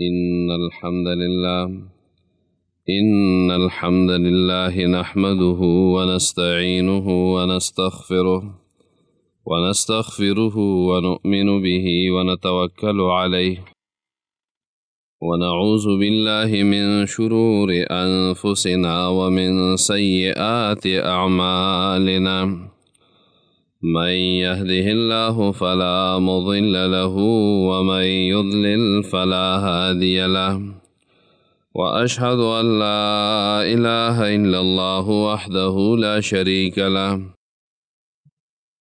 إن الحمد لله نحمده ونستعينه ونستغفره ونؤمن به ونتوكل عليه ونعوذ بالله من شرور أنفسنا ومن سيئات أعمالنا من يهده الله فلا مضل له ومن يضلل فلا هادي له وأشهد أن لا إله إلا الله وحده لا شريك له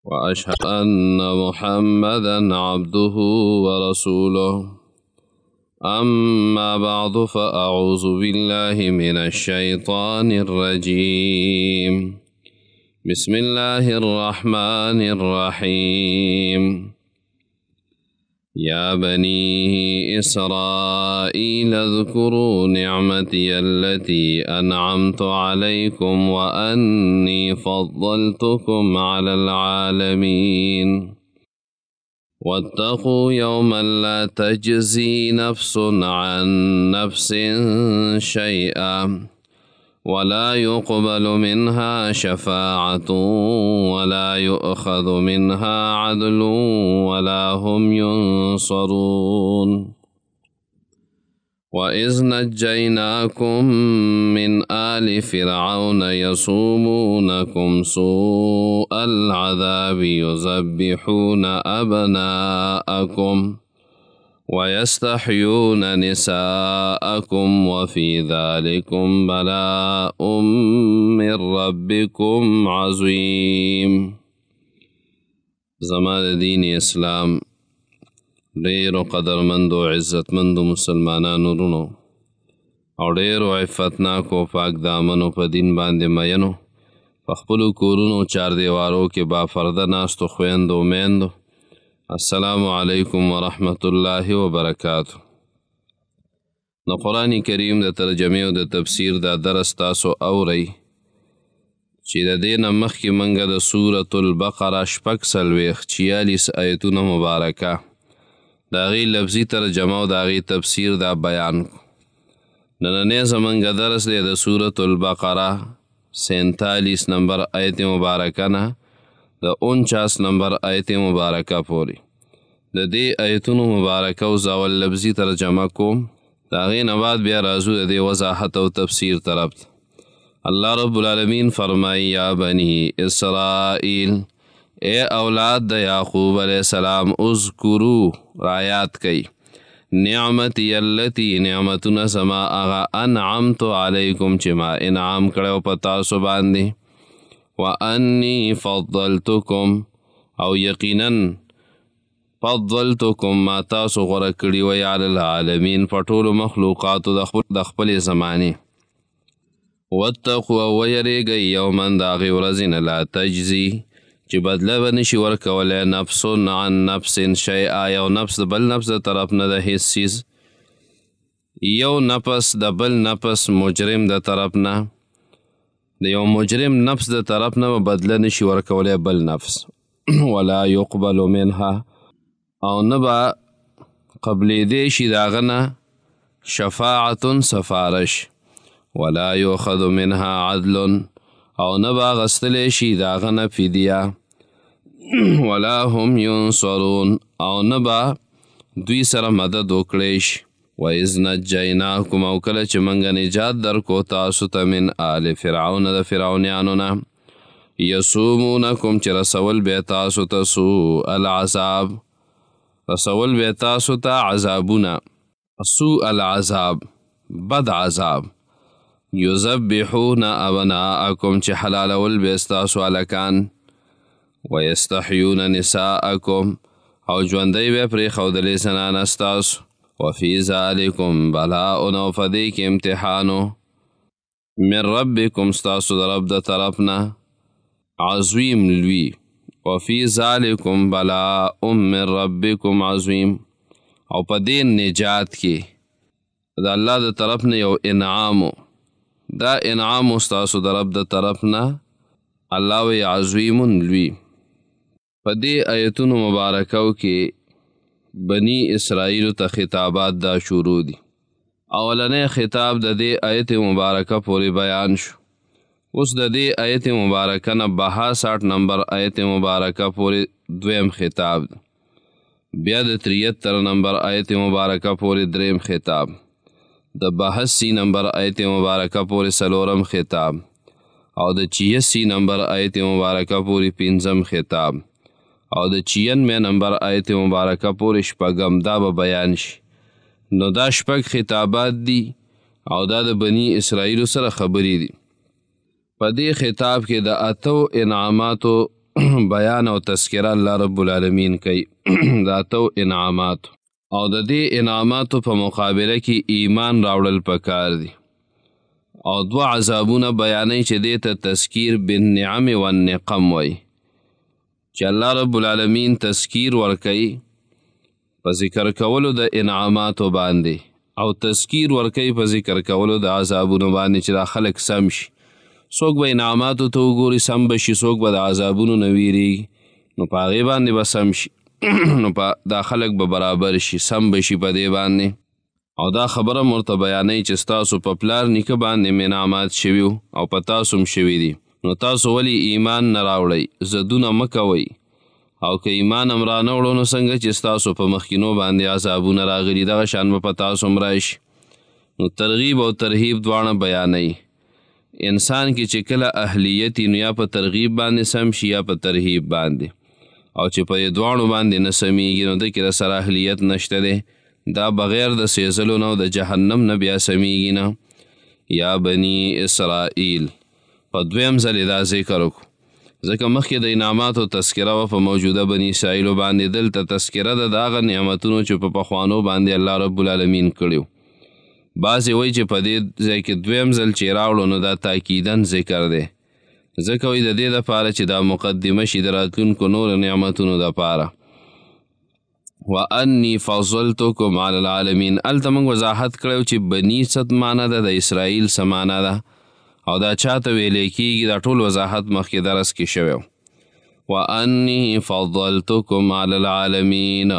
وأشهد أن محمدا عبده ورسوله أما بعد فأعوذ بالله من الشيطان الرجيم بسم الله الرحمن الرحيم يا بني إسرائيل اذكروا نعمتي التي أنعمت عليكم وأني فضلتكم على العالمين واتقوا يوما لا تجزي نفس عن نفس شيئا ولا يقبل منها شفاعة ولا يؤخذ منها عدل ولا هم ينصرون وإذ نجيناكم من آل فرعون يصومونكم سوء العذاب يذبحون أبناءكم ويستحيون نساءكم وفي ذلكم بلاء من ربكم عظيم. زمان دین اسلام ډیرو قدرمندو عزتمندو مسلمانانو رونو او ډیرو عفتناکو پاک دامنو په دین باندې مینو په خپلو کورونو چار دیوارو کې با فرده ناستو خویندو میندو السلام علیکم ورحمت الله وبرکاتہ. نو قرآن کریم د ترجمه او د تفسیر دا درس تاسو اورئ چې د دې نه مخکې موږ د سورة البقره 46 آیتونه مبارکه د هغې لفظي ترجمه او د هغې تفسیر دا بیان کړو. نننی زموږ درس دی د سورة البقره 47 نمبر آیت مبارکه نه د 49 نمبر آیت مبارکه پورې د دې آیتونو مبارکه او زاول لفظي ترجمه کوم. د هغې نه بعد بیا راځو د دې وضاحت او تفسیر طرف ته. الله رب العالمین فرمایي یا بني اسرائیل اے اولاد د یعقوب علیہ السلام اذکرو رایات کئی نعمتی التی نعمتنا سما اغا انعمت علیکم چې ما انعام کړو په تاسو باندې وانی فضلتکم او یقینا فضلتکم ما تاسو غوره کړي وی علی العالمین په ټولو مخلوقاتو د خپلې زمانې. واتقوا ویریږئ یوما د هغې ورځې نه لا تجزي چې بدله به نشي ورکولی نفس عن نفس شیئا یو نفس د بل نفس د طرف نه د هیڅ څیز یو نفس د بل نفس مجرم د طرف نه د یو مجرم نفس د طرف نه بدله نشي ورکولی بل نفس ولا يقبل منها او نه به قبلېدی شي د هغه نه شفاعت سفارش ولا یؤخذ منها عدل او نه به اخیستلی شي د هغه نه فدیه ولا هم ینصرون او نه به دوی سره مدد وکړی شي. وإذ نجیناکم او کله چې موږ نجات درکو تاسو ته من آل فرعون د فرعونیانو نه یصومونکم چې رسول به تاسو ته سوء العذاب رسول به تاسو ته عذابونه سوء العذاب بد عذاب یذبحون ابناءکم چې حلالول به ستاسو هلکان ویستحیون نساءکم او ژوندی به پرېښودلې زنانه ستاسو وفي ذلكم بلاء او په دې کې امتحانو من ربکم ستاسو د رب د طرفنا عظیم لوی وفي ذلكم بلاء من ربکم عظیم او په دې نجات کې د الله د طرف نه یو انعامو دا انعام ستاسو د رب د طرف نه الله وی عظیم لوی. په دې آیتونو مبارکو کې بنی اسرائیل ته خطابات دا شروع دي. اولنی خطاب د دې آیت مبارکه پورې بیان شو. اوس د دې آیت مبارکه نه 62 نمبر آیت مبارکه پورې دویم خطاب دی. بیا د 73 نمبر آیت مبارکه پورې دریم خطاب، د 82 نمبر آیت مبارکه پورې څلورم خطاب، او د 86 نمبر آیت مبارکه پورې پنځم خطاب، او د 96 نمبر آیت مبارکه پورې شپږم. دا به بیان شي. نو دا شپږ خطابات دي او دا د بني اسرائیلو سره خبرې دي. په دې خطاب کې د 8 انعاماتو بیان او تذکره الله رب العالمین کوي. د 8 انعامات او د دې انعاماتو په مقابله کې ایمان راوړل پکار دي. او 2 عذابونه بیانوي چې دې ته تذکیر بالنعم والنقم وایي، چې الله رب العالمین تذکیر ورکوي په ذکر کولو د انعاماتو باندې، او تذکیر ورکوي په ذکر کولو د عذابونو باندې چې دا خلک سم شي. څوک به انعاماتو ته وګوري سم به شي، څوک به د عذابونو نه ویریږي نو په هغې باندې به سم شي. نو دا خلک به برابر شي، سم به شي په دې باندې. او دا خبره ورته بیانوي چې ستاسو په پلار نیکه باندې انعامات شوي او په تاسو هم شوي دي، نو تاسو ولې ایمان نه راوړئ؟ زدونه مه کوئ. او که ایمان هم رانه وړو نو څنګه چې ستاسو په مخکینو باندې عذابونه راغلي دغه شان به په تاسو هم راشي. نو ترغیب او ترهیب دواړه بیانوي. انسان کې چې کله اهلیت نو یا په ترغیب باندې سم شي یا په ترهیب باندې، او چې په دواړو باندې نه سمیږي نو د کې د سره اهلیت نشته دی، دا بغیر د سیزلو نه او د جهنم نه بیا سمیږي نه. یا بني اسرائیل په دویم ځل دا ذکر وکړو، ځکه مخکې د انعاماتو تذکره وه په موجوده بني اسرائیلو باندې، دلته تذکره ده د هغه نعمتونو چې په پخوانو باندې الله رب العالمین کړي. بعضې وایي چې په دې ځای کې دویم ځل چې راوړو نو دا تاکیدن ذکر دی، ځکه وایي د دې دپاره چې دا مقدمه شي د راتلونکو نورو نعمتونو دپاره. وانی فضلتکم علی العالمین. هلته موږ وضاحت کړی چې بني څه معنی ده، د اسرائیل څه معنی ده، او دا چاته ویلی کېږي، دا ټول وضاحت مخکې درس کې شوی و. وانی فضلتکم علی العالمین،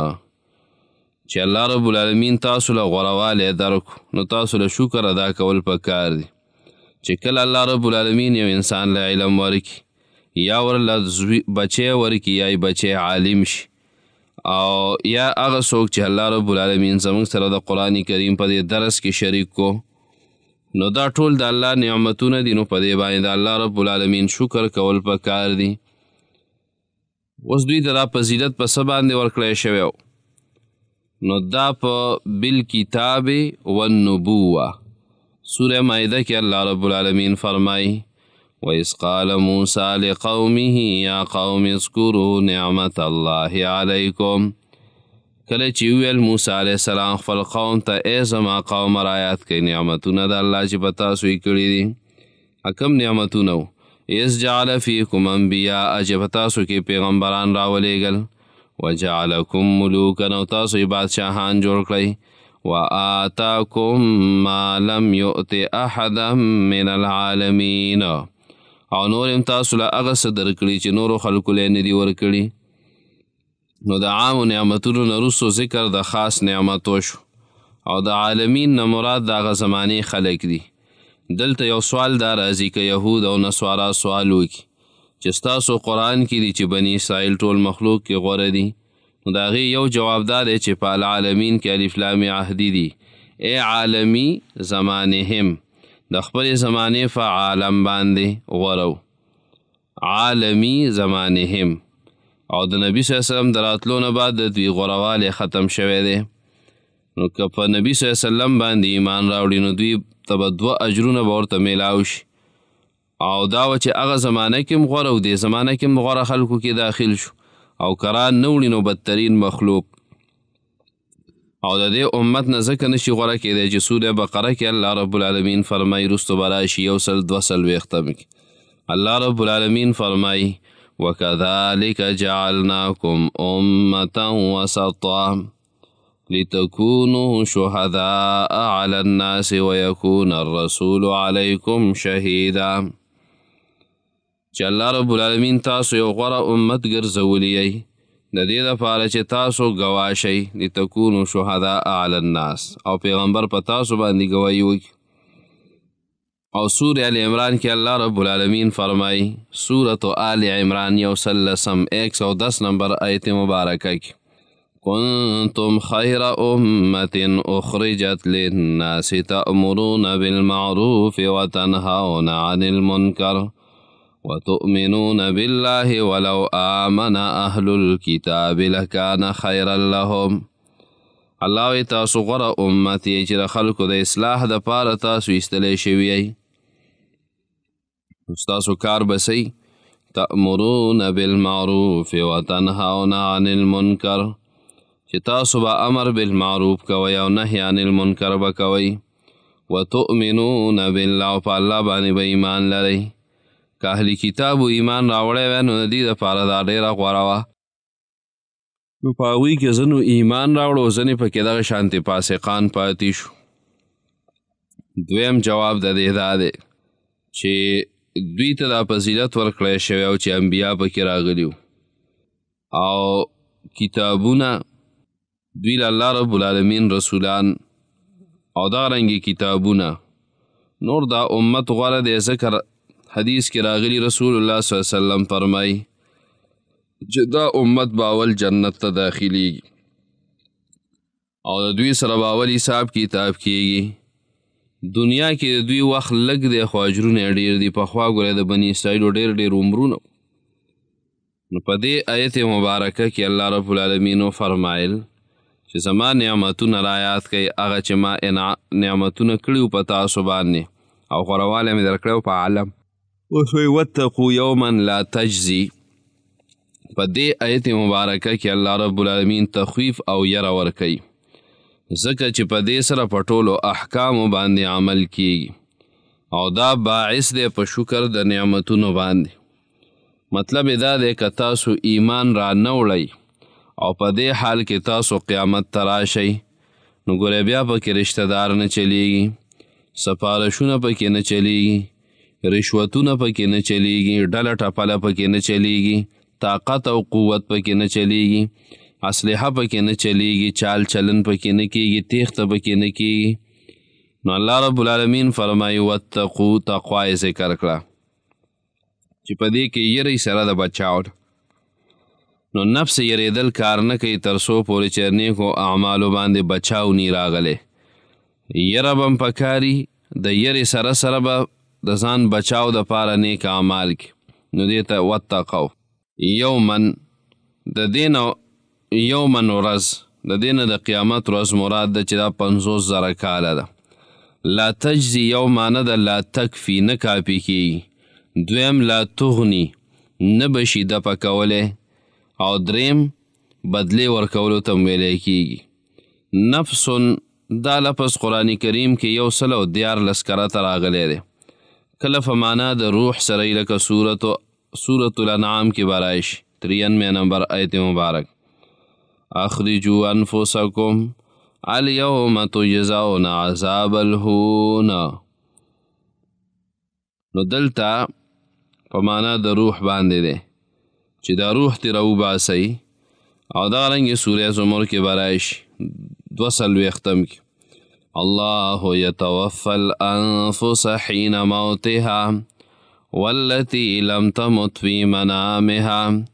چې الله رب العالمین تاسو له غوروالی درکو نو تاسو له شکر ادا کول پکار دي. چې کله الله رب العالمین یو انسان له علم ورکي، یا ورله بچی ورکي، یا بچی عالم شي، او یا هغه څوک چې الله رب العالمین زموږ سره د قرآن کریم په دې درس کې شریک کو، نو دا ټول د الله نعمتونه دي. نو په دې باندې د الله رب العالمین شکر کول پکار دي. اوس دوی ته دا فضیلت په څه باندې ورکړی شوی و؟ نو دا په بالکتاب والنبوه سوره مائده کې الله رب العالمین فرمایي وَإِذْ قَالَ مُوسَى لِقَوْمِهِ يَا قَوْمِ اذْكُرُوا نِعْمَةَ اللَّهِ عَلَيْكُمْ. کله چې ویل موسی علیه السلام خپل قوم ته ای زما قوم رعایت کوئ نعمتونه د الله چې په تاسو یې کړي دي. کوم نعمتونه و؟ اذ جعل فیکم انبیاء، چې په تاسو کې پیغمبران راولېږل، وجعلکم ملوکا، او تاسو یې بادشاهان جوړ کړئ، وآتاکم ما لم یؤت احدا من العالمین، او نور هم تاسو له هغه څه درکړي چې نورو خلکو له یې نه دي ورکړي. نو د عامو نعمتونو نه وروستو ذکر د خاص نعمتو شو، او د عالمین نه مراد د هغه زمانې خلک دي. دلته یو سوال دا راځي که یهود او نصارا سوال وکړي چې ستاسو قرآن کې دي چې بني اسرائیل ټول مخلوق کې غوره دي، نو د هغې یو جواب دا دی چې په العالمین کې الف لام عهدي دي. ای عالمي زمانهم، د خپلې زمانې په عالم باندې غوره، عالمي زمانهم. او د نبي صلی الله علیه وسلم د راتلو نه بعد د دوی غوروالی ختم شوی دی. نو که په نبي صلی الله علیه وسلم باندې ایمان راوړي نو دوی ته به 2 اجرونه به ورته میلاو شي. او دا و چې هغه زمانه کې هم غوره و، دې زمانه کې هم غوره خلکو کې داخل شو، او کران نه وړي نو بدترین مخلوق. او د دې امت نه ځکه نشي غوره کېدی چې سوره بقره کې الله رب العالمین فرمایي، رستو به راشي 142 کې الله رب العالمین فرمایي وَكَذَلِكَ جَعَلْنَاكُمْ أُمَّةً وَسَطًا لِتَكُونُوا شُهَدَاءَ عَلَى النَّاسِ وَيَكُونَ الرَّسُولُ عَلَيْكُمْ شَهِيدًا. چې الله رب العالمین تاسو یو غوره امت ګرځولی یئ، د دې دپاره چې تاسو ګواه شئ لتکونو شهداء علی الناس او پیغمبر په تاسو باندې ګواهي وکړي. او سورة آل عمران کې الله رب العالمین فرمایي، سورة آل عمران 110 نمبر آیت مبارکه کې، کنتم خیر امة اخرجت للناس تأمرون بالمعروف وتنهون عن المنکر وتؤمنون بالله ولو آمن أهل الكتاب لكان خيرا لهم. الله وی تاسو غوره امت یې چې د خلکو د اصلاح دپاره تاسو ایستلی شوي یئ. ستاسو کار به صحیح، تأمرون بالمعروف وتنهون عن المنکر، چې تاسو به امر بالمعروف کوئ او نهی عن المنکر به کوئ. وتؤمنون بالله، او په الله باندې به ایمان لرئ. که اهلی کتابو ایمان راوړی وی نو د دې دپاره دا ډېره غوره وه. نو په هغوی کې ځینو ایمان راوړو، ځینې پکې دغه شانتې فاسقان پاتې شو. دویم جواب د دې دا دی چې دوی ته دا فضیلت ورکړی شوی او چې انبیا پکې راغلي او کتابونه دوی له الله رب العالمین رسولان او دغرنګې کتابونه نور دا امت غوره دی. ذکر حدیث کې راغلی رسول الله صلی الله علیه وسلم فرمایي چې دا امت به اول جنت ته داخلیږي او د دوی سره به اول حساب کتاب کیږي. دنیا کې د دوی وخت لږ دی خو اجرونه ډېر دي. پخوا ګورئ د بني اسرائیلو ډېر عمرونه. نو په دې آیت مبارکه کې الله رب العالمین وفرمایل چې زما نعمتونه را یاد کوئ، هغه چې ما نعمتونه کړي په تاسو باندې او غوروالی مې درکړی په عالم. اوس وایي واتقوا یوما لا تجزي. په دې آیت مبارکه کې الله رب العالمین تخویف او یره ورکوي، ځکه چې په دې سره په ټولو احکامو باندې عمل کیږي او دا باعث دی په شکر د نعمتونو باندې. مطلب دا دی که تاسو ایمان را نه وړئ او په دې حال کې تاسو قیامت ته راشئ نو ګورئ بیا پکې رشته دار نه چلیږي، سفارشونه پکې نه چلیږي، رشوتونه پکې نه چلیږي، ډله ټپله پکې نه چلیږي، طاقت او قوت پکې نه چلیږي، اسلحه پکې نه چلیږي، چال چلن پکې نه کیږي، تیښته پکې نه کیږي. نو الله رب العالمین فرمایي واتقو، تقوا یې ذکر کړه چې په دې کې یری سره د بچاو. نو نفس یریدل کار نه کوي تر څو پورې چې نیکو اعمالو باندې بچاو نی راغلی. یره به هم پکاري، د یرې سره سره به د ځان بچاو دپاره نیک اعمال کې. نو دې ته واتقو یومن، د دې نه یومن ورځ، د دې نه د قیامت ورځ مراد ده چې دا 50,000 کاله ده. لا تجزي یو معنی ده لا تکفي، نه کافي کیږي. دویم لا تغني، نه بشي دفع کولی. او دریم بدلی ورکولو ته ویلی کیږي. نفس دا لفظ قرآن کریم کې 114 کرته راغلی دی. کله په معنا د روح سره لکه سورة الانعام کې به راشي 93 نمبر آیت مبارک، اخرجوا انفسکم اليوم تجزون عذاب الهون. نو دلته په معنا د روح باندې دی چې دا روح تی راوباسئ. او دغرنګې سوره زمر کې به راشي 42 کې، الله يتوفى الأنفس حين موتها والتي لم تمت في منامها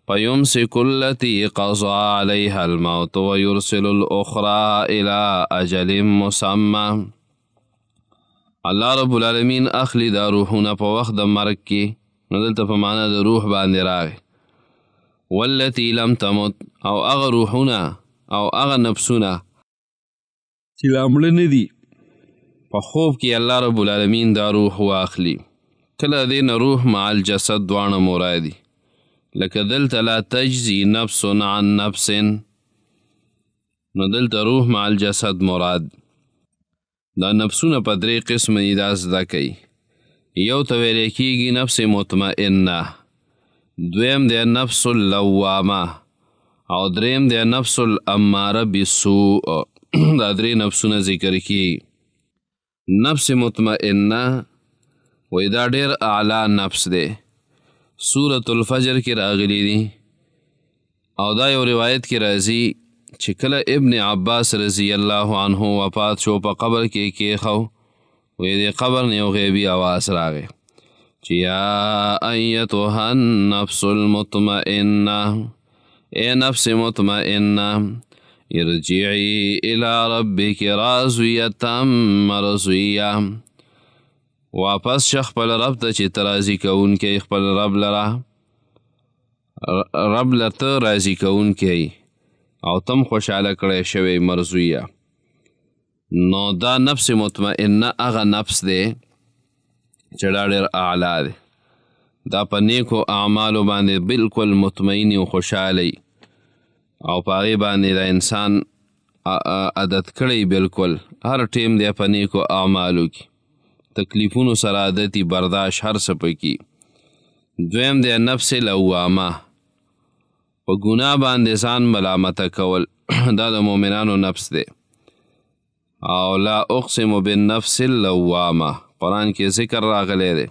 فيمسك التي قضى عليها الموت ويرسل الأخرى إلى أجل مسمى. الله رب العالمین اخلی دا روحونه په وخت د مرګ کې. نو دلته په معنا د روح باندې راغی والتي لم تمت، او هغه روحونه او هغه نفسونه چې لا مړه نه دي په خوب کې الله رب العالمین دا روح واخلي. کله دې نه روح مع الجسد دواړه مرادي، لکه دلته لا تجزي نفس عن نفس، نو دلته روح مع الجسد مراد. دا نفسونه په 3 قسمه دي، دا زده کوي. یو ته ویلی کېږي نفس مطمئنه، دویم دی نفس اللوامه، او دریم دی نفس الاماره بالسوء. دا 3 نفسونه ذکر کېږي. نفس مطمئنه وی دا ډېر اعلی نفس دی. سورة الفجر کې راغلی دی او دا یو روایت کې راځي چې کله ابن عباس رضی الله عنه وفات شو په قبر کې کېښو وی دې قبر نه یو غیبي اواز راغی چې یا ایتها النفس المطمئنه اے نفس مطمئنه ارجعی الى ربک راضیة مرضیة واپس شه خپل رب ته چې ته راضي کوونکی خپل رب لته راضي کوونکی او تم خوشحاله کړی شوی مرضیه. نو دا نفس مطمئنه هغه نفس دی چې دا ډېر اعلی دی، دا په نیکو اعمالو باندې بالکل مطمئن او خوشحالی او په هغې باندې دا انسان عادت کړی بالکل هر ټیم دی په نیکو اعمالو کې تکلیفونو سره عادتي برداشت هر څه پکې. دویم دی نفس لوامه په ګناه باندې ځان ملامته کول دا د مؤمنانو نفس دی. او لا اقسم بالنفس اللوامه قرآن کې ذکر راغلی دی.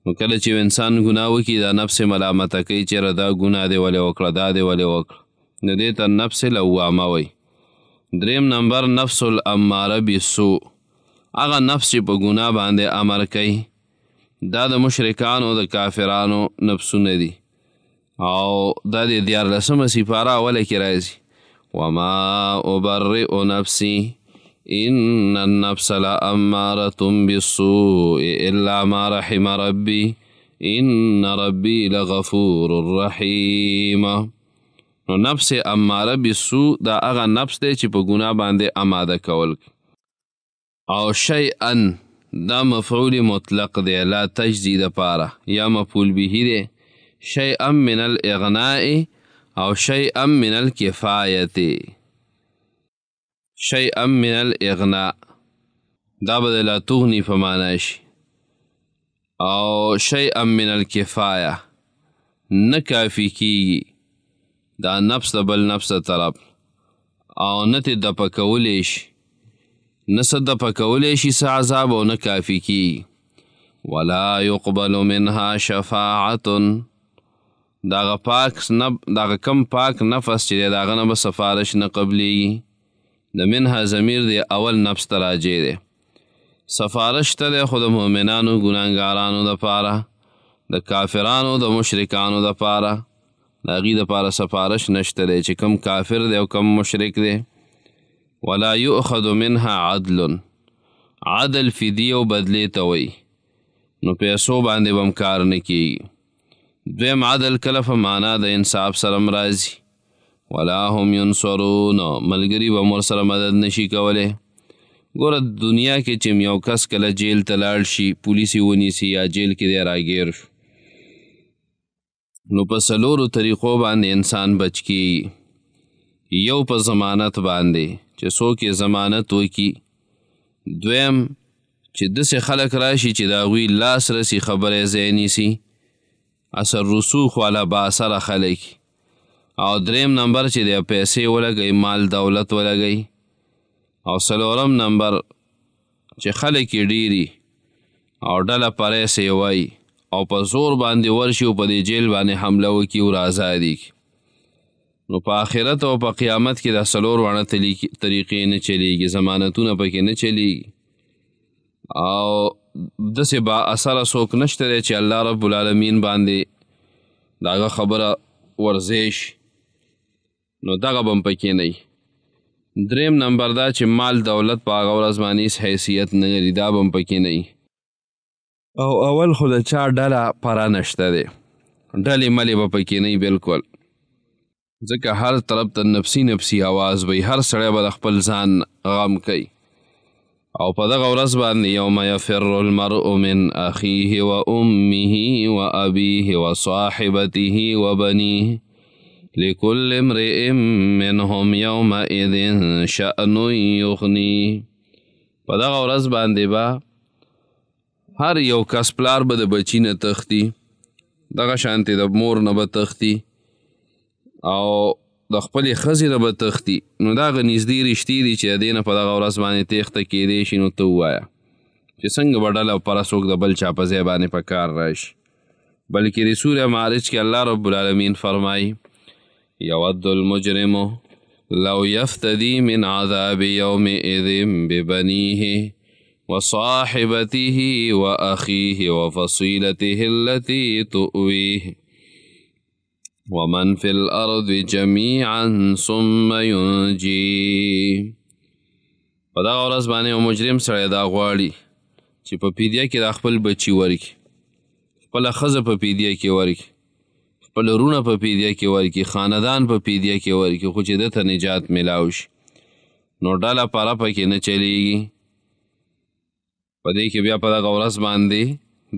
نو کله چې انسان ګناه وکړي دا نفس ملامته کوي چېرې دا ګناه دی ولې وکړه دا دی ولې وکړه نو دې ته نفس لوامه وایي. دریم نمبر نفس الاماره بالسوء هغه نفس چې په ګناه باندې امر کوي دا د مشرکانو د کافرانو نفسونه دي او دا د 14مه سپاره اوله کې راځي وما ابرئ نفسي ان النفس لاماره بالسوء الا ما رحم ربي ان ربي لغفور رحيم. نو نفس اماره بالسوء دا هغه نفس دی چې په ګناه باندې اماده کول. او شیئا دا مفعول مطلق دی لا تجزی د پاره یا مفعول به دی. شیئا من الاغناء او شیئا من الکفایت. شیئا من الاغناء دا به لا تغنی په معنا شي او شیئا من الکفایه نه کافي کیږي دا نفس د بل نفس طرف او نه تې دپه کولی شي نه څه دپه کولی شي څه عذاب او نه کافي کیږي. ولا يقبل منها شفاعة داغه کم پاک نفس چې دی داغه نه به سفارش نه قبلیږي. د منها ضمیر دی اول نفس ته راجع دی. سفارش ته دی خو د مؤمنانو ګناهګارانو دپاره د کافرانو د مشرکانو دپاره د هغې دپاره سفارش نشته دی چې کم کافر دی او کم مشرک دی. ولا یؤخذ منها عدل عدل فدیه او بدلې ته وایي نو پیسو باندې به هم کار نه کیږي. دویم عدل کله په معنا د انصاف سره هم راځي. ولا هم ینصرون ملګري به هم ورسره مدد نشي کولی. ګوره دنیا کې چې یو کس کله جیل ته لاړ شي پولیس یې ونیسي یا جیل کې دی راګیر شو نو په څلورو طریقو باندې انسان بچ کیږي. یو په ضمانت باندې چې څوک یې ضمانت وکړي. دویم چې داسې خلک راشي چې د هغوی لاس رسي خبره یې ځای نیسي اثر رسوخ والا با اثره خلک. او دریم نمبر چې د پیسې ولګوي مال دولت ولګوي. او څلورم نمبر چې خلک یې ډیري او ډله پریس یې وایي او په زور باندې ورشي او په دې جیل باندې حمله وکړي او رازادي کړي. نو په آخرت او په قیامت کې دا څلور واړه طریقې نه چلیږي ضمانتونه پکې نه چلیږي او داسې با اثره څوک نشته دی چې الله رب العالمین باندې د هغه خبره ورځی شي نو دغه به هم پکې نه وي. دریم نمبر دا چې مال دولت په هغه ورځ باندې هېڅ حیثیت نه لري دا به هم پکې نه وي. او اول خو د چا ډله پره نشته دی ډلې ملې به پکې نه وي بلکل ځکه هر طرف ته نفسي نفسي آواز وي هر سړی به د خپل ځان غم کوي. او په دغه ورځ باندې یوم یفر المرء من اخیه و امه و ابیه و صاحبته و بنیه لكل امرئ منهم یومئذ شأن یغنیه. په دغه ورځ باندې به هر یو کس پلار به د بچي نه تښتي دغه شانتې د مور نه به تښتي او د خپلې ښځې نه به تښتي. نو دا هغه نږدې رشتې دي چې د دې نه په دغه ورځ باندې تېښته کیدی شي نو ته ووایه چې څنګه به ډله پره څوک د بل چا په ځای باندې په کار راشي. بلکې د سوره معارج کې الله رب العالمین فرمایي يود المجرم لو يفتدي من عذاب يومئذ ببنيه وصاحبته وأخيه وفصيلته التي تؤويه ومن في الأرض جميعا ثم ينجي. په دغه ورځ باندې یو مجرم سړی دا غواړي چې په فدیه کې د خپل بچي ورکړي، خپله ښځه په فدیه کې ورکړي، خپل وروڼه په فدیه کې ورکړي، خاندان په فدیه کې ورکړي، خو چې ده ته نجات میلاو شي. نو ډله پره پکې نه چلیږي. په دې کې بیا په دغه ورځ باندې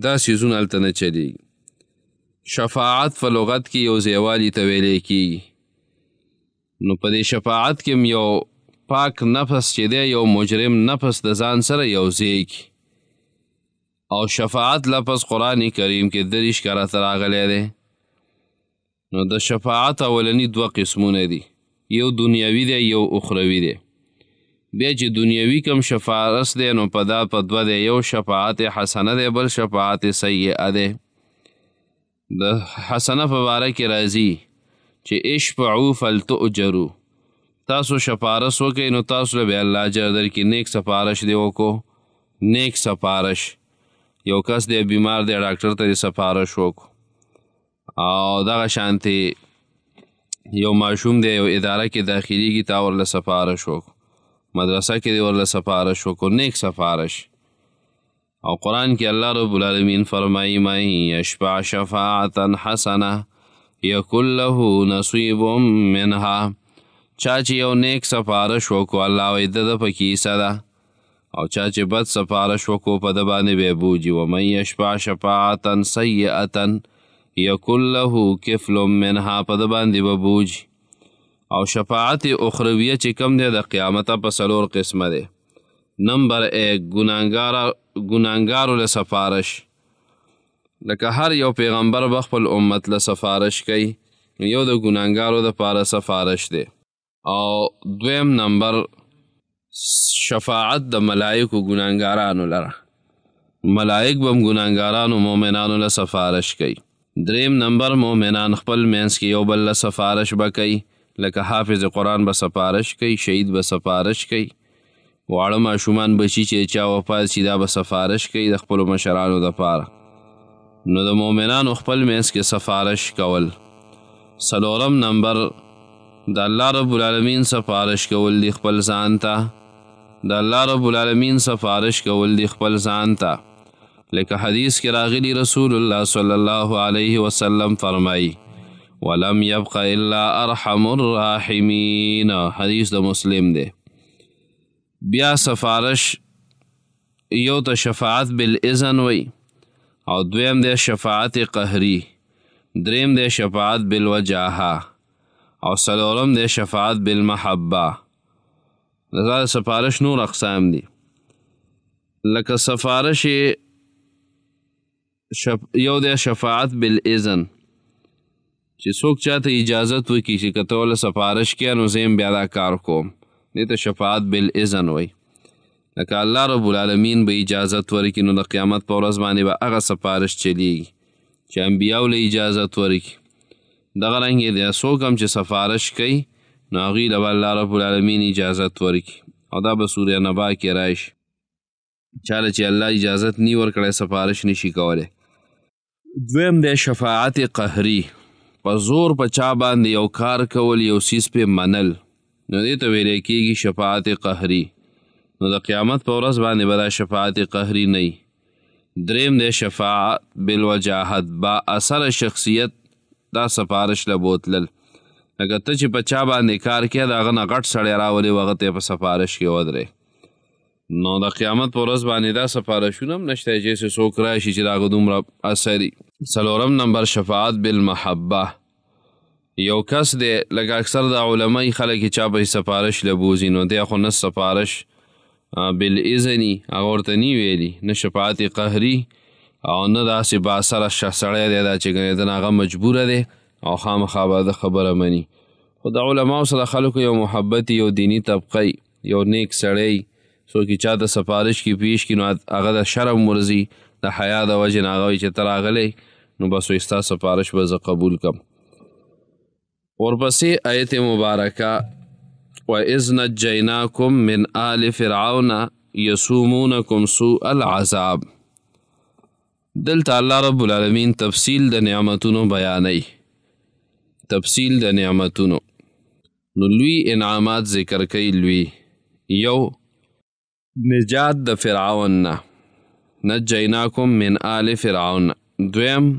دا څیزونه هلته نه چلیږي. شفاعت په لغت کې یو ځایوالي ته ویلی کېږي. نو په دې شفاعت کې یو پاک نفس چې دی، یو مجرم نفس د ځان سره یو ځای کړي. او شفاعت لفظ قرآن کریم کې 30 کرته راغلی دی. نو د شفاعت اولنی 2 قسمونه دي، یو دنیوي دی یو اخروي دی. بیا چې دنیوي کم شفاعت دی نو په 2 دی، یو شفاعت حسنه دی بل شفاعت سیئه دی. د حسنه په باره کې راځي چې اشفعوا فلتؤجروا، تاسو شفارش وکئ نو تاسو له به الله اجر درکړي. نیک سفارش دی وکړو، نیک سفارش. یو کس دی بیمار دی ډاکټر ته یې سفارش وکړو، او دغه شانتې یو ماشوم دی یو اداره کې داخلیږي تا ورله سفارش وکړو، مدرسه کې دی ورله سفارش وکړو، نیک سفارش. او قرآن کې الله رب العالمین فرمایي من یشفع شفاعة حسنه یکن له نصیب منها. چا چې یو نیک سفارش وکړو الله وایي د ده پکې حصه ده، او چا چې بد سفارش وکړو په ده باندې به یې بوجي. ومن یشفع شفاعة سیئة یکن له کفل منها، په ده باندې به بوجي. او شفاعت اخرویه چې کم دی د قیامته په 4 قسمه دی. نمبر 1 ګناهګارو له سفارش، لکه هر یو پیغمبر به خپل امت له سفارش کوي، یو د ګناهګارو دپاره سفارش دی. او 2 نمبر شفاعت د ملائکو ګناهګارانو لره، ملائک به هم ګناهګارانو مؤمنانو له سفارش کوي. 3 نمبر مؤمنان خپل منځ کې یو بل له سفارش به کوي، لکه حافظ قرآن به سفارش کوي، شهید به سفارش کوي، واړه ماشومان بچي چې چا وفات شي دا به سفارش کوي د خپلو مشرانو دپاره. نو د مؤمنانو خپل منځ کې سفارش کول. 4 نمبر د الله رب العالمین سفارش کول دی خپل ځان ته، د الله رب العالمین سفارش کول دی خپل ځان ته. لکه حدیث کې راغلی رسول الله صلی الله علیه وسلم فرمایي ولم یبق الا ارحم الراحمین، حدیث د مسلم دی. بیا سفارش یو ته شفاعت بالاذن وی، او 2 دی شفاعت قهری، 3 دی شفاعت بالوجاهه، او 4 دی شفاعت بالمحبه. دا سفارش نور اقسام دي. لکه سفارش یو دی شفاعت بالاذن، چې څوک چاته اجازت وکړي چې که ته وله سفارش کړې نو زه بیا دا کار کوم، دې ته شفاعت بالاذن وی. لکه الله رب العالمین به اجازت ورکړي نو د قیامت په ورځ باندې به هغه سفارش چلیږي چې انبیاو له اجازت ورکړي. دغه رنګې د څوک هم چې سفارش کوي نو هغوی له به الله رب العالمین اجازت ورکړي، او دا به سوره نبا کې راشي. چاله چې الله اجازت نی ورکړی سفارش نشي کولی. 2 دی شفاعت قهري، په زور په چا باندې یو کار کول، یو څیز پې منل، نو دې ته ویلی کېږي شفاعت قهري. نو د قیامت په ورځ باندې به دا شفاعت قهري نه وي. 3 دی شفاعت بالوجاهت، با اثر شخصیت دا سفارش له بوتلل. لکه ته چې په چا باندې کار کوې د هغه نه غټ سړی راولې و هغه ته یې په سفارش کې ودرې. نو د قیامت په ورځ باندې دا سفارشونه هم نشته چې څوک راشي چې د هغه دومره اثري. 4 نمبر شفاعت بالمحبه، یو کس دی لکه اکثر د علماء خلک چې چا به سفارش له بوځي نو دی خو نه سفارش بالاذني هغه ورته نی ویلي، نه شفاعت قهري، او نه داسې با اثره سړی دی دا چې ګنې د هغه مجبوره دی او خامخا به د خبره مني. خو د علماو سره خلکو یو محبت، یو دیني طبقه، یو نیک سړی څوک چې چا ته سفارش کې پیش کړي نو هغه د شرم ورځي، د حیا د وجې نه هغه وایي چې ته راغلی نو بس وایي ستا سفارش به زه قبول کړم. ورپسې آیت مبارکه وَإِذْ نَجَّيْنَاكُمْ مِنْ آلِ فِرْعَوْنَ يَسُومُونَكُمْ سُوءَ الْعَذَابِ. دلته الله رب العالمین تفصیل د نعمتونو بیانوي، تفصیل د نعمتونو. نو لوی انعامات ذکر کوي. لوی یو نجات د فرعون نه، نجیناکم من آل فرعون. دویم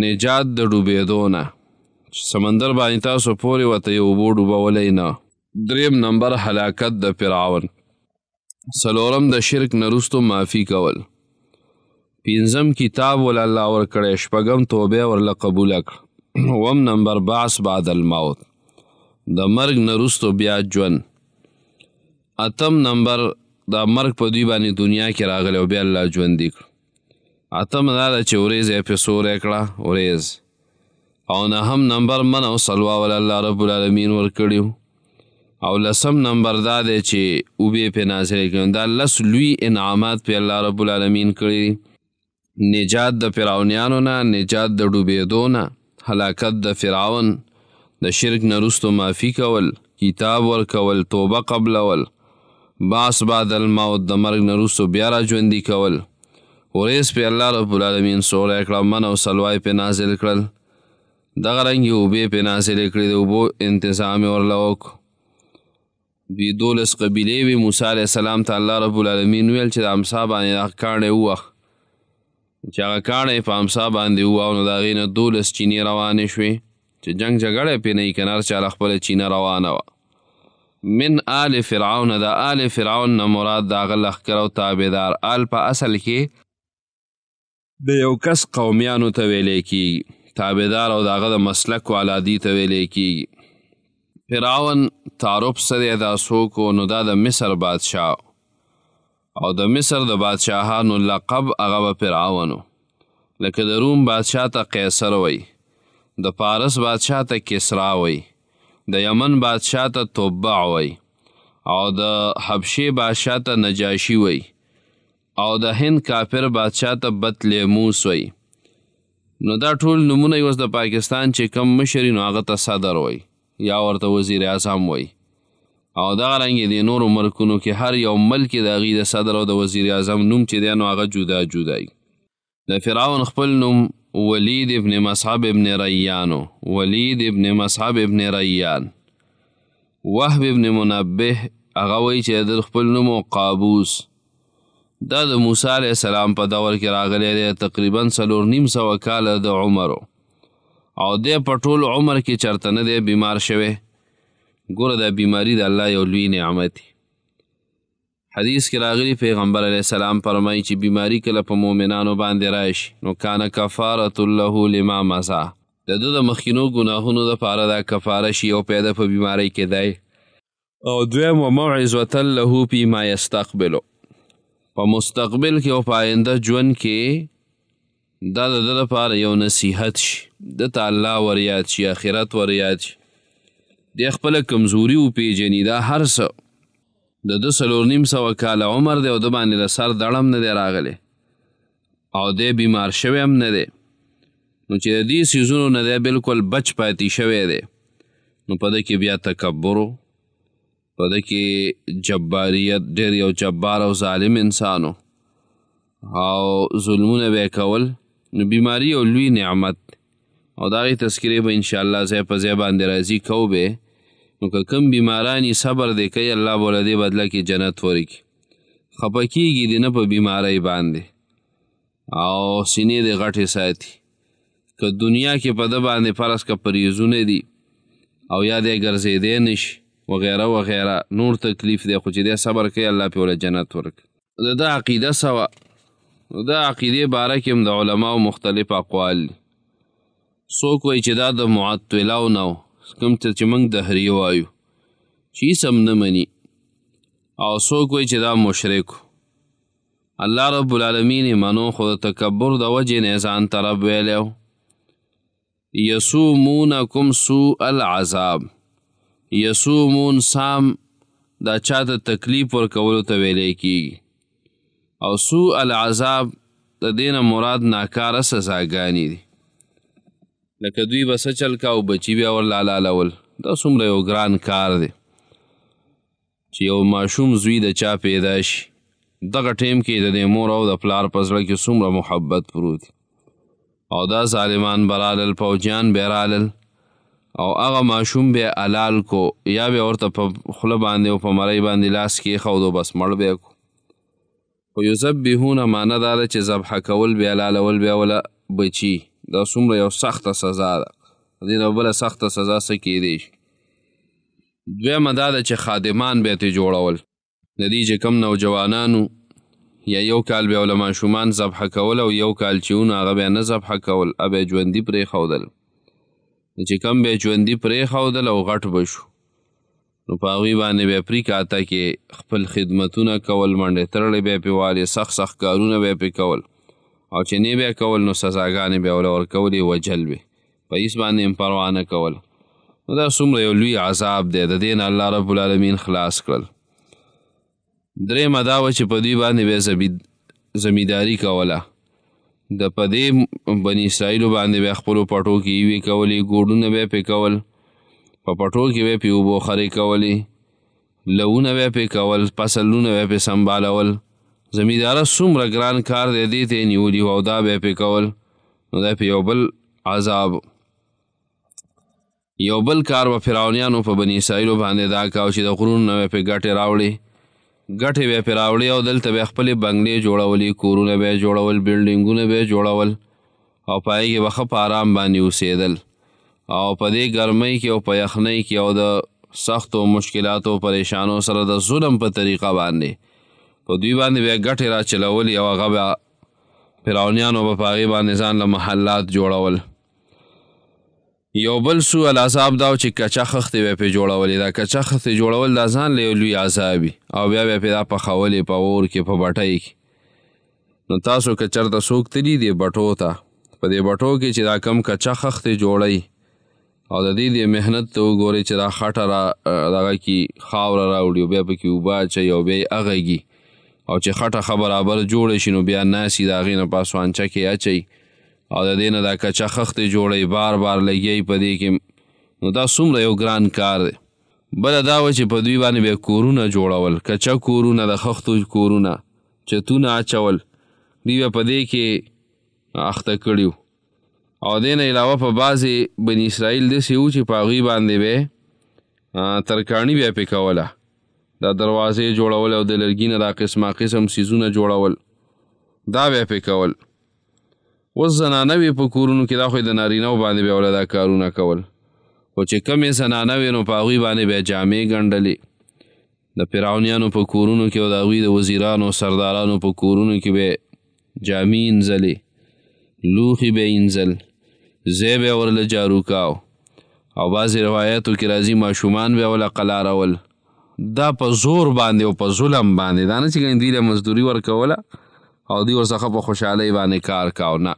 نجات د ډوبېدو نه، سمندر باندې تاسو پورې ورته یو اوبو ډوبولی نه. دریم نمبر هلاکت د فرعون. څلورم د شرک نه وروستو معافي کول. پنځم کتاب ول الله ورکړی. شپږم توبه ورله قبوله کړه. اووم نمبر بعث بعد الموت، د مرګ نه وروستو بیا ژوند. اتم نمبر دا مرګ په دوی باندې دنیا کې راغلی او بیا الله ژوندي کړو. اتم دا ده چې ورځ یې پرې سوری کړه ورځ. او نهم نمبر من او صلوا ول الله رب العالمین ورکړي. او لسم نمبر دا دی چې اوبې پرې نازلې کړي. دا لس لوی انعامات پرې الله رب العالمین کړي. نجات د فرعونیانو نه، نجات د ډوبېدو نه، هلاکت د فرعون، د شرک نه وروستو معافي کول، کتاب ورکول، توبه قبلول، بعث بعد الموت، د مرګ نه وروستو بیا را ژوندي کول. ورځ پرې الله رب العالمین سوری کړه، من او سلوای پرې نازل کړل. دغه رنګې اوبې پرې نازلې کړې، د اوبو انتظام یې ورله وکړو. دوی 12 قبیلې وې. موسی علیه السلام ته الله رب العالمین ویل چې د امسا باندې دغه کاڼی ووهه. چې هغه کاڼی په امسا باندې ووهه نو د هغې نه 12 چینې روانې شوې چې جنګ جګړه پرې نه وي که نه، هر چا له خپله چینه روانه وه. من آل فرعون، د آل فرعون نه مراد د هغه لښکر او تابعدار. آل په اصل کې د یو کس قومیانو ته ویلی کېږي، تابعدار او د هغه د مسلک و علادي ته ویلی کېږي. فرعون تعارف څه دی؟ دا څوک و؟ نو دا د مصر بادشاه او د مصر د بادشاهانو لقب هغه به فرعون و. لکه د روم بادشاه ته قیصر وی، د پارس بادشاه ته کسرا وی، د یمن بادشاه ته توبع وی، او د حبشې بادشاه ته نجاشي وی، او د هند کافر بادشاه ته بطلیموس وی. نو دا ټول نمونه اوس د پاکستان چې کم مشر نو هغه ته صدر وی یا ورته وزیر اعظم وی. او دغه رنګې د نورو ملکونو کې هر یو ملک د هغې د صدر او د وزیر اعظم نوم چې دی نو هغه جدا جدا وي. د فرعون خپل نوم ولید ابن مصعب ابن ریان و. ولید ابن مصعب ابن ریان. وهب ابن منبه هغه وایي چې د خپل نوم قابوس. دا د موسی علیه السلام په دور کې راغلی دی، تقریبا 4.5 کاله د عمر او دی په ټول عمر کې چرته نه دی بیمار شوی. ګوره دا بیماری د الله یو لوی نعمت. حدیث کې راغلی پیغمبر علیه السلام فرمایي چې بیماری کله په مؤمنانو باندې راشي نو کان کفارة له لما مضى، د ده د مخکینو ګناهونو دپاره دا کفاره شي او پیدا په بیماری کې دی. او دویم وموعظة له فیما یستقبلو، په مستقبل کې او په آینده ژوند کې دا د ده دپاره یو نصیحت شي، ده ته الله وریاد شي، آخرت وریاد شي، دی خپله کمزوري وپېژني. دا هر څه د ده 4.5 کاله عمر دی او ده باندې د سر دړ هم نه دی راغلی او دی بیمار شوی هم نه دی. نو چې د دې څیزونو نه دی بلکل بچ پاتې شوی دی نو په ده کې بیا تکبر و، په ده کې جباریت، ډېر یو جبار او ظالم انسان او ظلمونه به یې کول. نو بیماری یو لوی نعمت او د هغې تذکرې به انشاءالله ځای په ځای باندې راځي کوو به. نو که کم بیمارانی صبر دی کوي الله به له دې بدله کې جنت ورکړي. خفه کېږي دې نه په بیمارۍ باندې او سینې دې غټې ساتي. که دنیا کې په ده باندې فرض که پریزونه دي او یا دی ګرځېدی نشي وغیره وغیره نور تکلیف دی، خو چې دی صبر کوي الله پې وله جنت ورکړي. د ده عقیده څه وه؟ د عقیدې باره کې هم د علماو مختلف اقوال دي. څوک وایي چې دا د معطلو نه و، کوم ته چې موږ دهریه وایو چې هیڅ هم نه مني، او څوک وایي چې دا مشرک و. الله رب العالمین یې منو خو د تکبر د وجې نه یې ځان ته رب ویلی و. یسومونکم سوء العذاب. یسومون سام دا چاته تکلیف ورکولو ته ویلی کېږي او سوء العذاب د دې نه مراد ناکاره سزاګانې دي. لکه دوی به څه چل کا او بچي بیا ورله حلالول. دا څومره یو ګران کار دی چې یو ماشوم زوی د چا پیدا شي. دغه ټیم کې د دې مور او د پلار په زړه کې څومره محبت پروت او دا ظالمان به رالل، پوجیان به رالل او هغه ماشوم به حلال کو، یا به ورته په خوله باندې او په مرۍ باندې لاس کېښود او بس مړ به یې کو. خو یذبحونه معنه دا ده چې ذبحه کول بیا حلالول بیا وله بچي. دا څومره یو سخته سزا ده. د دې نه بله سخته سزا څه کیدی شي؟ دویمه دا ده چې خادمان بیا ترې جوړول. د دې چې کم نوجوانانو یا یو کال بیا وله ماشومان ذبحه کول او یو کال چې ونه هغه بیا نه ذبحه کول، هغه بیا ژوندي پرېښودل. چې کم بیا ژوندي پرېښودل او غټ به شو نو په هغوی باندې بیا پریکاته کې خپل خدمتونه کول، منډې ترړې بیا پرې والې، سخت سخت کارونه بیا پرې کول او چې نه بیا کول نو سزاګانې بیا وله ورکولې، وجل بې په هېڅ باندې هم پروا نه کول. نو دا څومره یو لوی عذاب دی. د دې نه الله رب العالمین خلاص کړل. درېیمه دا وه چې په دوی باندې بیا زمینداري کوله. د په دې بني اسرائیلو باندې بیا خپلو پټو کې یوې کولې، ګوډونه بیا پرې کول، په پټو کې بیا پرې اوبو خرې کولې، لونه بیا پرې کول، فصلونه بیا پرې سنبالول. زمینداره څومره ګران کار دی، دې ته یې نیولي وو او دا بیا پرې کول. نو دا پرې یو بل عذاب. یو بل کار به فرعونیانو په بني اسرائیلو باندې دا کاو چې د غرونو نه بیا پرې ګټې راوړې، ګټې بیا پرې راوړې او دلته بیا خپلې بنګلې جوړولې، کورونه بیا جوړول، بلډینګونه بیا جوړول او په هغې کې به ښه په آرام باندې اوسېدل او په دې ګرمۍ کې او په یخنۍ کې او د سختو مشکلاتو پریشانو سره د ظلم په طریقه باندې په دوی باندې بیا ګټې را چلولې او هغه بیا فرعونیانو به په هغې باندې ځان له محلات جوړول. یو بل سوء العذاب دا و چې کچه خښتې بیا پرې جوړولې. دا کچه خښتې جوړول دا ځان له یو لوی عذابي او بیا بیا پرې دا پخولې په اور کې، په بټۍ کې. نو تاسو که چېرته څوک تلي دې بټو ته، په دې بټو کې چې دا کم کچه خښتې جوړوي او د دې محنت ته وګورئ چې دا خټه را دغه کې خاوره راوړي او بیا پکې اوبه اچوي او بیا یې اغږي او چې خټه ښه برابر جوړه شي نو بیا ناسي د هغې نه په اسوانچه کې اچوي او د دې نه دا کچه خښتې جوړوي، بار بار لګیایي په دې کې. نو دا څومره یو ګران کار دی. بله دا وه چې په دوی باندې بیا کورونه جوړول، کچه کورونه، د خښتو کورونه، چتونه اچول، دوی بیا په دې کې اخته کړي وو. او دې نه علاوه په بعضې بني اسرائیل داسې وو چې په هغوی باندې به ترکاڼي بیا پرې کوله، دا دروازې جوړول او د لرګي نه دا قسمه قسم څیزونه جوړول، دا بیا پرې کول. اوس زنانه وې په کورونو کې، دا خو یې د نارینهو باندې بیا وله دا کارونه کول. خو چې کمې زنانه وې نو په هغوی باندې بیا جامې ګنډلې. د فرعونیانو په کورونو کې او د هغوی د وزیرانو سردارانو په کورونو کې به جامې اینځلې، لوښي به یې اینځل، ځای به یې ورله جارو کاو او بعضې روایاتو کې راځي ماشومان بیا وله قلارول. دا په زور باندې او په ظلم باندې، دا نه چې ګنې دوی له مزدوري ورکوله او دوی ورڅخه په خوشحالۍ باندې کار کاو، نه،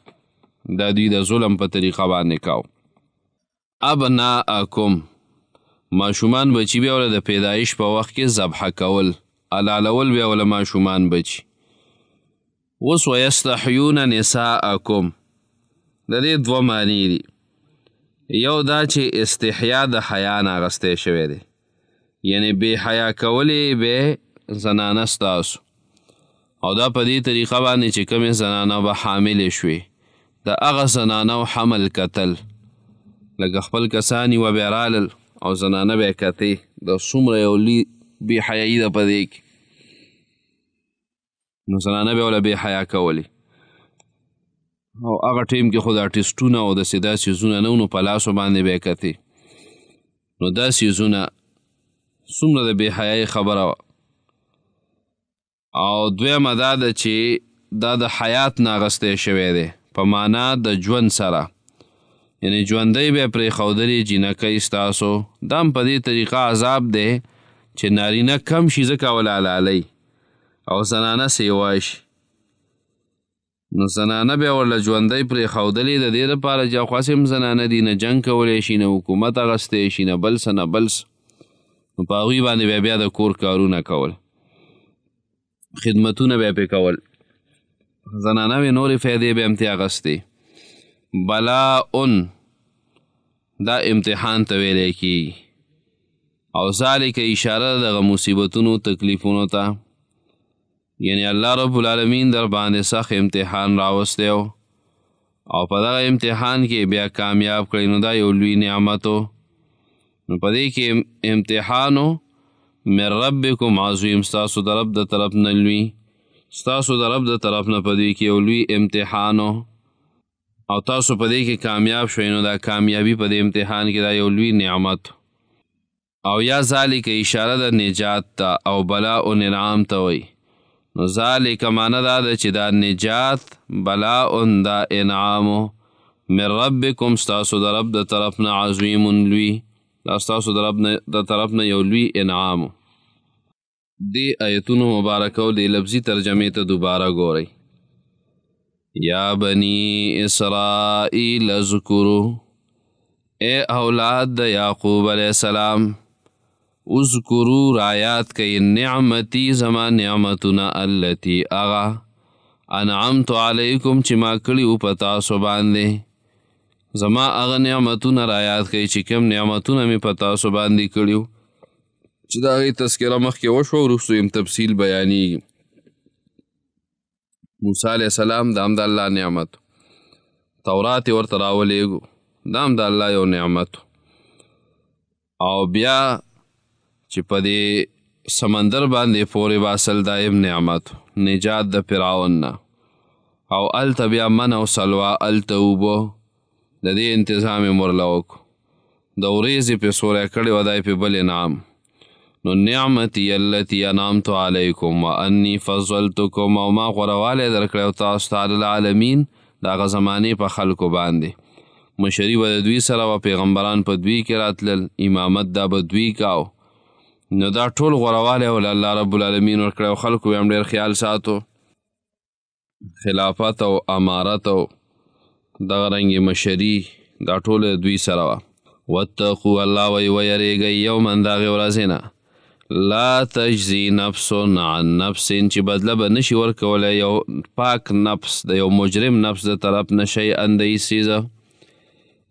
دا دوی د ظلم په طریقه باندې کاو. ابناءکم، ماشومان بچي بیا وله د پیدایش په وخت کې ذبحه کول، حلالول بیا وله ماشومان بچي. اوس ویستحیون نساءکم، د دې دوه معنی دي. یو دا چې استحیا د حیا نه اخیستی شوی دی، یعنی بې حیا کولې به زنانه ستاسو او دا په دې طریقه باندې چې کومې زنانه به حاملې شوې، د هغه زنانو حمل کتل، لکه خپل کسان یوه بیا رالل او زنانه به یې کتې. د څومره یو لوی بې حیایي ده په دې کې. نو زنانه به یې وله بې حیا کولې او هغه ټیم کې خو دا ټسټونه او داسې دا څیزونه نه و، نو په لاسو باندې به یې کتې. نو دا څیزونه څومره د بې حیایي خبره وه. او دویمه دا ده چې دا د حیات نه اخیستی شوی دی په معنا د ژوند سره، یعنی ژوندی بیا پرېښودلې جینکۍ ستاسو. دا هم په دې طریقه عذاب دی چې نارینه کم شي ځکه وله حلالۍ او زنانه سیوا شي. نو زنانه بیا ورله ژوندی پرېښودلې د دې دپاره چې خاص هم زنانه دي، نه جنګ کولی شي، نه حکومت اخیستی شي، نه بل څه نه بل څه. نو په هغوی باندې بیا د کور کارونه کول، خدمتونه بیا پرې کول. زنانه وې نورې فایدې بیا هم ترې اخیستې. بلاء، دا امتحان ته ویلی کیږي او ذالک اشاره دغه مصیبتونو تکلیفونو ته یعنی الله رب العالمین در باندې سخت امتحان راوستی او په دغه امتحان کې بیا کامیاب کړی نو دا یو لوی نعمت و نو په دې کې امتحانو من ربکم عظیم ستاسو د رب د طرف نه لوی ستاسو د رب د طرف نه په دې کې یو لوی امتحانو او تاسو په دې کې کامیاب شوئ نو دا کامیابی په دې امتحان کې دا یو لوی نعمت او یا ذالک اشاره د نجات ته او بلاء و انعام ته وایي نو ذالک معنی دا ده چې دا نجات بلاء دا انعامو من ربکم ستاسو د رب د طرف نه عظیم لوی دا ستاسو د رب د طرف نه یو لوی انعامو دی آیتونو مبارکو دی لفظي ترجمې ته دوباره ګورئ یا بنی اسرائیل اذکروا اے اولاد د یعقوب علیہ السلام اذکروا رایات کئی نعمتی زما نعمتنا التی اغا انعمت علیکم چې ما کړي و په تاسو باندې زما اغا نعمتنا رایات کئی چې کوم نعمتونه مې په تاسو باندې کړي و چې د هغې تذکره مخکې وشوه وروستو یم تفصیل بیانیږي موسی علیه السلام دا هم د الله نعمت تورات یې ورته راولېږو دا هم د الله یو نعمت او بیا چې په دې سمندر باندې پورې باسل دا یم نعمت نجات د فرعون نه او هلته بیا من او سلوا هلته اوبه د دې انتظام یې ورله وکړو د ورېځې پې سوری کړې وه دا یې پې بل انعام نو نعمتي التي انعمت علیکم وانی فضلتکم او ما غوروالی درکړی او تاسو ته علی العالمین د هغه زمانې په خلکو باندې مشري به د دوی سره وه پیغمبران په دوی کې راتلل امامت دا به دوی کاو نو دا ټول غوروالی ول الله رب العالمین ورکړی او خلکو یې هم ډېر خیال ساتو خلافت او امارت او دغه رنګې مشري دا ټول دوی سره وه واتقوا الله وی ویریږئ یوما د هغې ورځې نه لا تجزي نفس عن نفس چې بدله به نشي ورکولی یو پاک نفس د یو مجرم نفس د طرف نه شیئا د هیڅ څیزه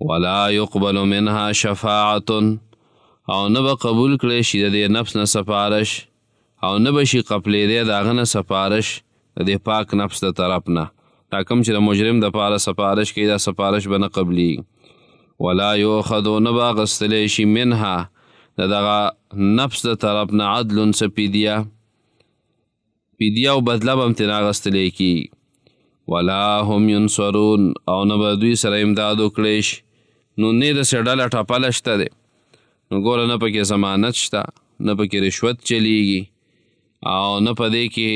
ولا يقبل منها شفاعة او نه به قبول کړی شي د دې نفس نه سفارش او نه به شي قبلېدی د هغه نه سفارش د دې پاک نفس د طرف نه دا کوم چې د مجرم دپاره سفارش کوي دا سفارش به نه قبلیږي ولا یؤخذ نه به اخیستلی شي منها د دغه نفس د طرف نه عدل څه پیدیه او بدله به هم ترې اخیستلی کېږي ولا هم ینصرون او نه به دوی سره امداد وکړی شي نو نه داسې ډله ټپله شته دی نو ګوره نه پکې ضمانت شته نه پکې رشوت چلیږي او نه په دې کې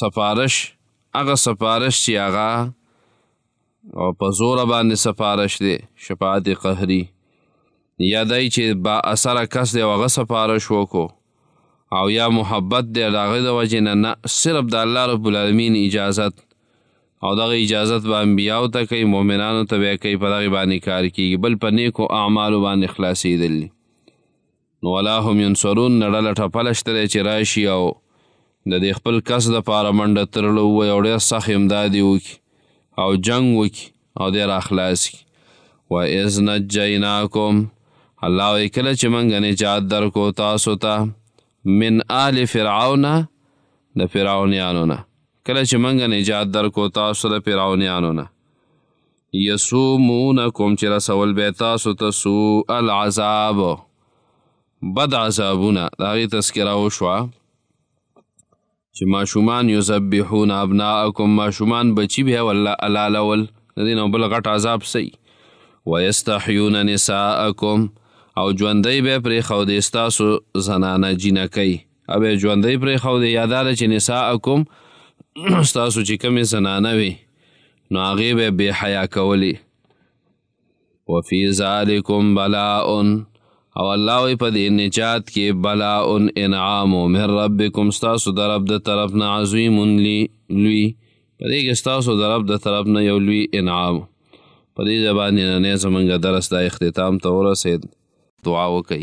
سفارش هغه سفارش چې هغه په زوره باندې سفارش دی شفاعت قهري یا دی چې با اثره کس دی او هغه سفارش وکړو او یا محبت دی د هغې د وجې نه صرف د الله رب العالمین اجازت او دغه اجازت به انبیاو ته کوي مؤمنانو ته بیا کوي په دغې باندې کار کېږي بل په نیکو اعمالو باندې خلاصېدل دي نو ولا هم ینصرون نه ډله ټپله شته دی چې راشي او د دې خپل کس دپاره منډه ترړه ووایي او ډېر سخت امداد یې وکړي او جنګ وکړي او دی راخلاص کړي وإذ نجیناکم الله وایي کله چې موږ نجات درکو تاسو ته من آل فرعون د فرعونیانو نه کله چې موږ نجات درکو تاسو د فرعونیانو نه یسومونکم چې رسول به تاسو ته سوء العذاب بد عذابونه د هغې تذکره وشوه چې ماشومان یذبحون ابناءکم ماشومان بچي بیا والله علالول د دې نه بل غټ عذاب صحیح ویستحیون نساءکم او ژوندی به پرېښودې ستاسو زنانه جینکۍ او بیا ژوندی پرېښودې یا دا ده چې نساءکم ستاسو چې کومې زنانه وي نو هغې به بې حیا کولې وفي ذلکم بلاء او الله وی په دې نجات کې بلاء انعام من ربکم ستاسو د رب د طرف نه عظیم لوی په دې کې ستاسو د رب د طرف نه یو لوی انعام په دې باندې نن زموږ درس د اختتام ته ورسېد دعا وکړئ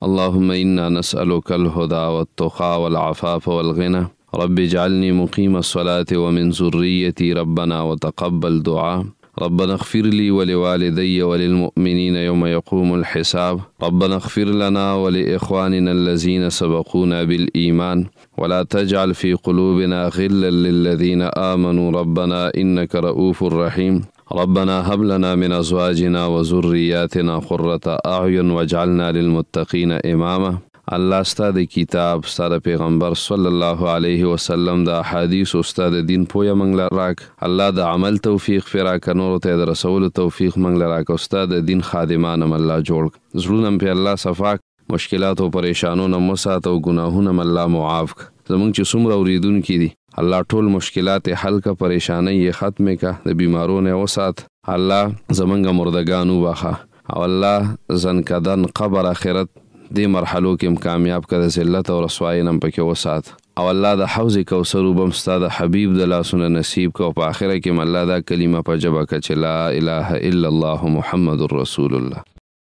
اللهم انا نسألك الهدى والتقى والعفاف والغنى رب اجعلني مقيم الصلاة ومن ذريتي ربنا وتقبل دعاء ربنا اغفر لي ولوالدي وللمؤمنين يوم يقوم الحساب ربنا اغفر لنا ولإخواننا الذين سبقونا بالإيمان ولا تجعل في قلوبنا غلا للذين آمنوا ربنا إنك رؤوف رحيم ربنا هب لنا من أزواجنا وذرياتنا قرة أعين واجعلنا للمتقين إماما. الله ستاد کتاب ستاد پیغمبر صلی الله علیه وسلم د احادیث استاد دین پویا منګل راک الله د عمل توفیق فراک نور ته د رسول توفیق منګل راک استاد دین خادمانم الله جوړ زړونم په الله صفاک مشکلات او پریشانونو مسات او ګناهونه الله معاف زمونږ چې څومره اوریدونکي دي الله ټول مشکلات حل کا پریشانی ختم کا د بیمارونو وسات الله زمونږ مردگانو واخه او الله زنکدن قبر اخرت دې مرحلو کې کامیاب کړه ذلت او رسوایی نم پکې وسات او الله د حوض کوثر وبم ستاد حبیب د لاسونه نصیب کو په اخره کې الله دا کلمه په جبه کې لا اله الا الله محمد رسول الله.